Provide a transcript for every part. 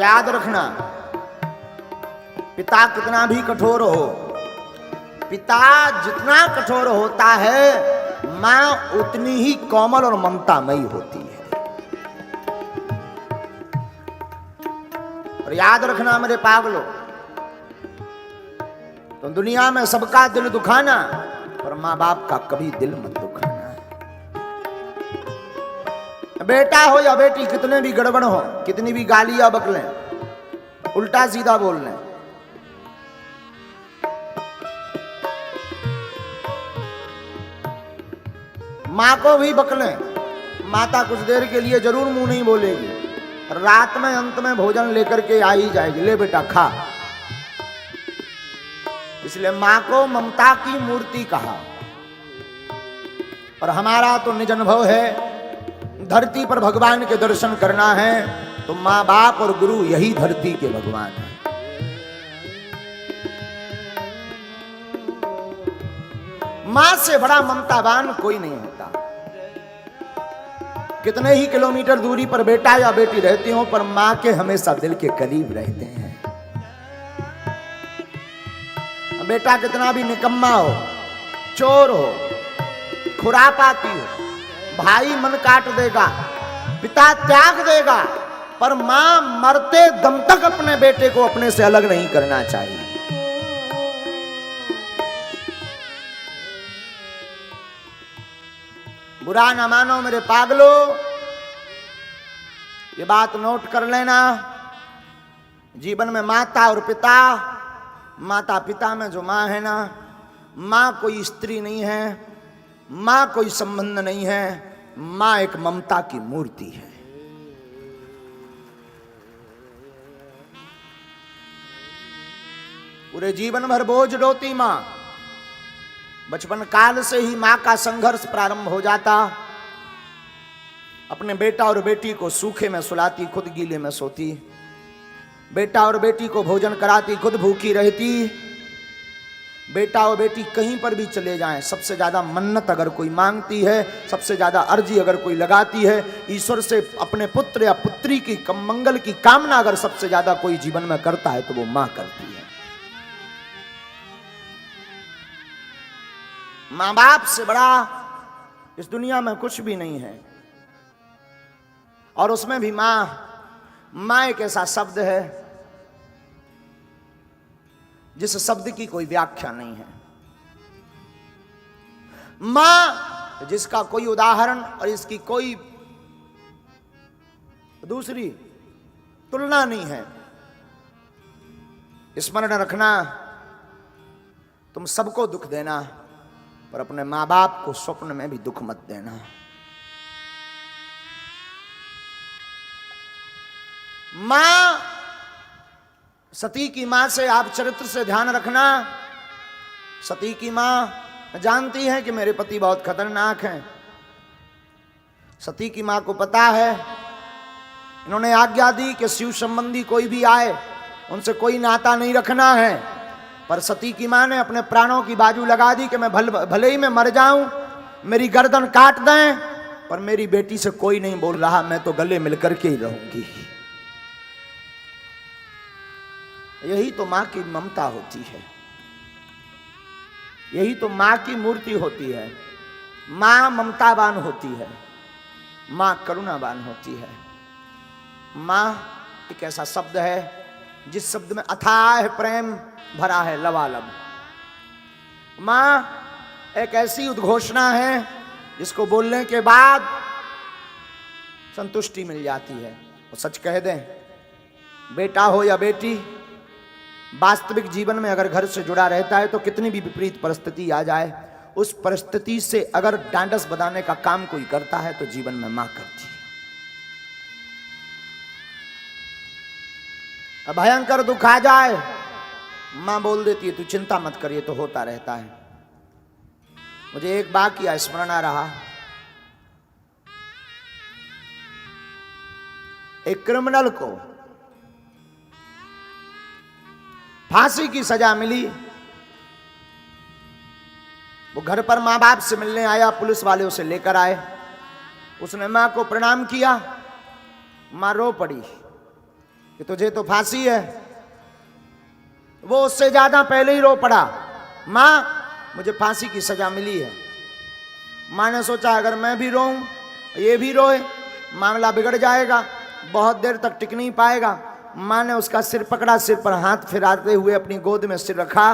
याद रखना, पिता कितना भी कठोर हो, पिता जितना कठोर होता है, मां उतनी ही कोमल और ममतामयी होती है। और याद रखना मेरे पागलों, तो दुनिया में सबका दिल दुखाना, पर मां बाप का कभी दिल मत दुखाना। बेटा हो या बेटी, कितने भी गड़बड़ हो, कितनी भी गालियां बकलें, उल्टा सीधा बोल लें, मां को भी बकलें, माता कुछ देर के लिए जरूर मुंह नहीं बोलेगी, रात में अंत में भोजन लेकर के आ ही जाएगी, ले बेटा खा। इसलिए मां को ममता की मूर्ति कहा। और हमारा तो निज अनुभव है, धरती पर भगवान के दर्शन करना है तो मां बाप और गुरु यही धरती के भगवान है। मां से बड़ा ममतावान कोई नहीं होता। कितने ही किलोमीटर दूरी पर बेटा या बेटी रहती हो, पर मां के हमेशा दिल के करीब रहते हैं। बेटा कितना भी निकम्मा हो, चोर हो, खुरापाती हो, भाई मन काट देगा, पिता त्याग देगा, पर मां मरते दम तक अपने बेटे को अपने से अलग नहीं करना चाहिए। बुरा ना मानो मेरे पागलों, ये बात नोट कर लेना। जीवन में माता और पिता, माता पिता में जो मां है ना, मां कोई स्त्री नहीं है, मां कोई संबंध नहीं है, मां एक ममता की मूर्ति है। पूरे जीवन भर बोझ ढोती मां, बचपन काल से ही मां का संघर्ष प्रारंभ हो जाता। अपने बेटा और बेटी को सूखे में सुलाती, खुद गीले में सोती। बेटा और बेटी को भोजन कराती, खुद भूखी रहती। बेटा और बेटी कहीं पर भी चले जाएं, सबसे ज्यादा मन्नत अगर कोई मांगती है, सबसे ज्यादा अर्जी अगर कोई लगाती है, ईश्वर से अपने पुत्र या पुत्री की मंगल की कामना अगर सबसे ज्यादा कोई जीवन में करता है तो वो मां करती है। मां बाप से बड़ा इस दुनिया में कुछ भी नहीं है। और उसमें भी मां एक ऐसा शब्द है जिस शब्द की कोई व्याख्या नहीं है। मां जिसका कोई उदाहरण और इसकी कोई दूसरी तुलना नहीं है। स्मरण रखना, तुम सबको दुख देना, पर अपने मां बाप को स्वप्न में भी दुख मत देना। मां, सती की मां से आप चरित्र से ध्यान रखना। सती की मां जानती है कि मेरे पति बहुत खतरनाक हैं। सती की मां को पता है, इन्होंने आज्ञा दी कि शिव संबंधी कोई भी आए उनसे कोई नाता नहीं रखना है। पर सती की मां ने अपने प्राणों की बाजू लगा दी कि मैं भले ही मैं मर जाऊं, मेरी गर्दन काट दें, पर मेरी बेटी से कोई नहीं बोल रहा, मैं तो गले मिलकर के ही रहूंगी। यही तो मां की ममता होती है, यही तो मां की मूर्ति होती है। मां ममतावान होती है, मां करुणावान होती है। मां एक ऐसा शब्द है जिस शब्द में अथाह प्रेम भरा है, लबालब। मां एक ऐसी उद्घोषणा है जिसको बोलने के बाद संतुष्टि मिल जाती है। और सच कह दें, बेटा हो या बेटी, वास्तविक जीवन में अगर घर से जुड़ा रहता है तो कितनी भी विपरीत परिस्थिति आ जाए, उस परिस्थिति से अगर डांडस बधाने का काम कोई करता है तो जीवन में मां करती है। अब भयंकर दुख आ जाए, मां बोल देती है तू चिंता मत करिए, तो होता रहता है। मुझे एक वाकया स्मरण आ रहा। एक क्रिमिनल को फांसी की सजा मिली। वो घर पर मां बाप से मिलने आया, पुलिस वाले उसे लेकर आए। उसने मां को प्रणाम किया, मां रो पड़ी कि तुझे तो फांसी है। वो उससे ज्यादा पहले ही रो पड़ा, मां मुझे फांसी की सजा मिली है। मां ने सोचा अगर मैं भी रोऊं, ये भी रोए, मामला बिगड़ जाएगा, बहुत देर तक टिक नहीं पाएगा। मां ने उसका सिर पकड़ा, सिर पर हाथ फिराते हुए अपनी गोद में सिर रखा।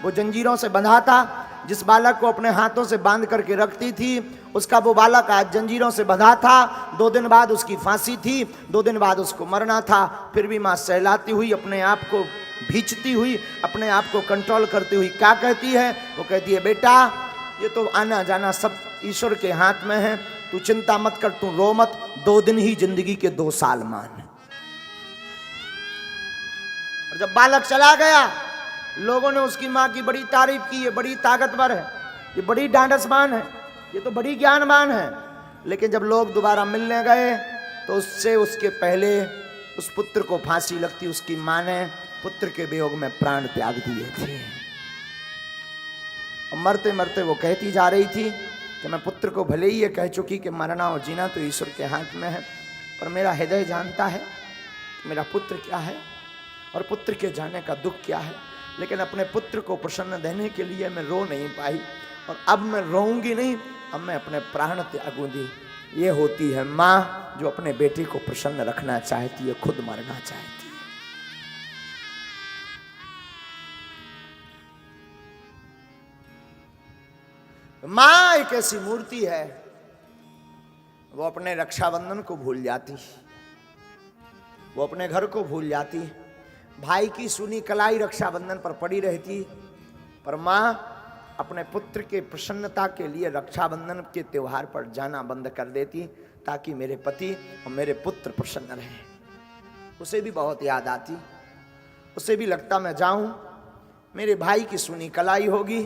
वो जंजीरों से बंधा था, जिस बालक को अपने हाथों से बांध करके रखती थी उसका वो बालक आज जंजीरों से बंधा था। 2 दिन बाद उसकी फांसी थी, 2 दिन बाद उसको मरना था। फिर भी मां सहलाती हुई, अपने आप को भींचती हुई, अपने आप को कंट्रोल करती हुई क्या कहती है? वो कहती है बेटा ये तो आना जाना सब ईश्वर के हाथ में है, तू चिंता मत कर, तू रो मत, 2 दिन ही जिंदगी के 2 साल मान। और जब बालक चला गया, लोगों ने उसकी मां की बड़ी तारीफ की, ये बड़ी ताकतवर है, ये बड़ी ढांढसमान है, ये तो बड़ी ज्ञानवान है। लेकिन जब लोग दोबारा मिलने गए तो उससे उसके पहले उस पुत्र को फांसी लगती, उसकी मां ने पुत्र के वियोग में प्राण त्याग दिए थे। और मरते मरते वो कहती जा रही थी कि मैं पुत्र को भले ही ये कह चुकी कि मरना और जीना तो ईश्वर के हाथ में है, पर मेरा हृदय जानता है मेरा पुत्र क्या है और पुत्र के जाने का दुख क्या है। लेकिन अपने पुत्र को प्रसन्न देने के लिए मैं रो नहीं पाई, और अब मैं रोऊंगी नहीं, अब मैं अपने प्राण त्यागूंगी। ये होती है माँ जो अपने बेटे को प्रसन्न रखना चाहती है, खुद मरना चाहती है। माँ एक ऐसी मूर्ति है, वो अपने रक्षाबंधन को भूल जाती, वो अपने घर को भूल जाती, भाई की सुनी कलाई रक्षाबंधन पर पड़ी रहती, पर माँ अपने पुत्र के प्रसन्नता के लिए रक्षाबंधन के त्योहार पर जाना बंद कर देती, ताकि मेरे पति और मेरे पुत्र प्रसन्न रहें। उसे भी बहुत याद आती, उसे भी लगता मैं जाऊं, मेरे भाई की सुनी कलाई होगी,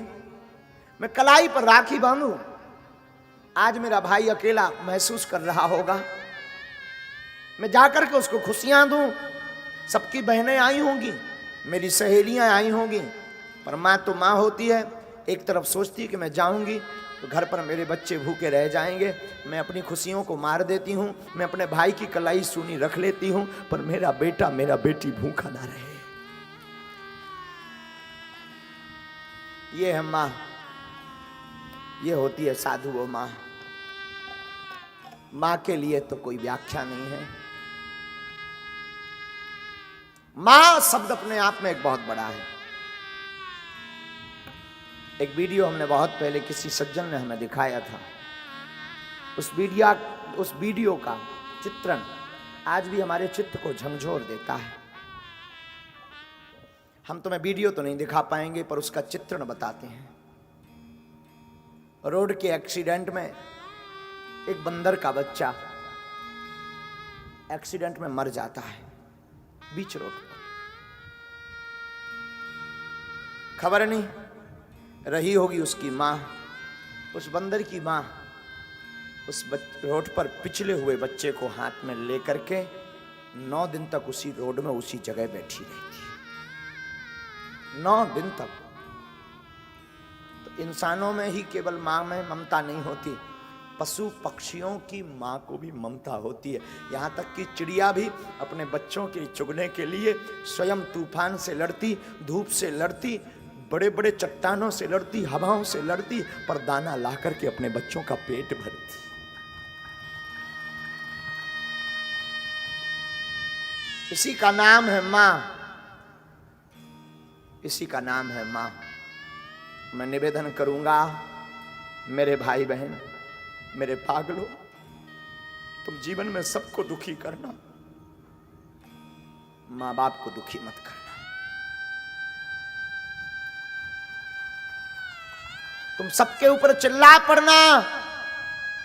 मैं कलाई पर राखी बांधूं, आज मेरा भाई अकेला महसूस कर रहा होगा, मैं जाकर के उसको खुशियां दूं, सबकी बहनें आई होंगी, मेरी सहेलियां आई होंगी। पर माँ तो माँ होती है, एक तरफ सोचती है कि मैं जाऊंगी तो घर पर मेरे बच्चे भूखे रह जाएंगे, मैं अपनी खुशियों को मार देती हूँ, मैं अपने भाई की कलाई सूनी रख लेती हूँ, पर मेरा बेटा मेरा बेटी भूखा ना रहे। ये है माँ, ये होती है साधु वो माँ। माँ के लिए तो कोई व्याख्या नहीं है। मां शब्द अपने आप में एक बहुत बड़ा है। एक वीडियो हमने बहुत पहले किसी सज्जन ने हमें दिखाया था, उस वीडियो का चित्रण आज भी हमारे चित्त को झंझोर देता है। हम तुम्हें वीडियो तो नहीं दिखा पाएंगे, पर उसका चित्रण बताते हैं। रोड के एक्सीडेंट में एक बंदर का बच्चा एक्सीडेंट में मर जाता है बीच रोड पर। खबर नहीं रही होगी उसकी माँ, उस बंदर की माँ उस रोड पर पिछले हुए बच्चे को हाथ में लेकर के 9 दिन तक उसी रोड में उसी जगह बैठी रहती है, 9 दिन तक। तो इंसानों में ही केवल माँ में ममता नहीं होती, पशु पक्षियों की माँ को भी ममता होती है। यहाँ तक कि चिड़िया भी अपने बच्चों के चुगने के लिए स्वयं तूफान से लड़ती, धूप से लड़ती, बड़े बड़े चट्टानों से लड़ती, हवाओं से लड़ती, पर दाना ला करके अपने बच्चों का पेट भरती। इसी का नाम है माँ, इसी का नाम है माँ। मैं निवेदन करूंगा मेरे भाई बहन, मेरे पागलों, तुम जीवन में सबको दुखी करना, माँ बाप को दुखी मत करना। तुम सबके ऊपर चिल्ला पड़ना,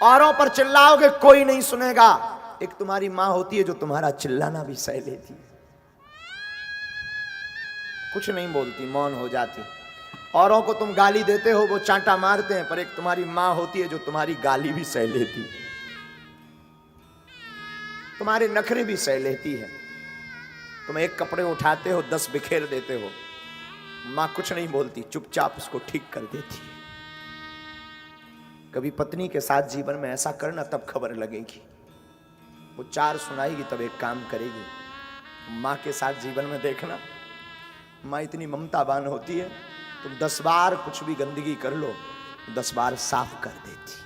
औरों पर चिल्लाओगे कोई नहीं सुनेगा। एक तुम्हारी माँ होती है जो तुम्हारा चिल्लाना भी सह लेती, कुछ नहीं बोलती, मौन हो जाती। औरों को तुम गाली देते हो, वो चांटा मारते हैं, पर एक तुम्हारी माँ होती है जो तुम्हारी गाली भी सह लेती, तुम्हारे नखरे भी सह लेती है। तुम एक कपड़े उठाते हो 10 बिखेर देते हो, माँ कुछ नहीं बोलती, चुपचाप उसको ठीक कर देती है। कभी पत्नी के साथ जीवन में ऐसा करना, तब खबर लगेगी। वो 4 सुनाएगी तब एक काम करेगी। माँ के साथ जीवन में देखना, माँ इतनी ममतावान होती है, तुम 10 बार कुछ भी गंदगी कर लो, 10 बार साफ कर देती।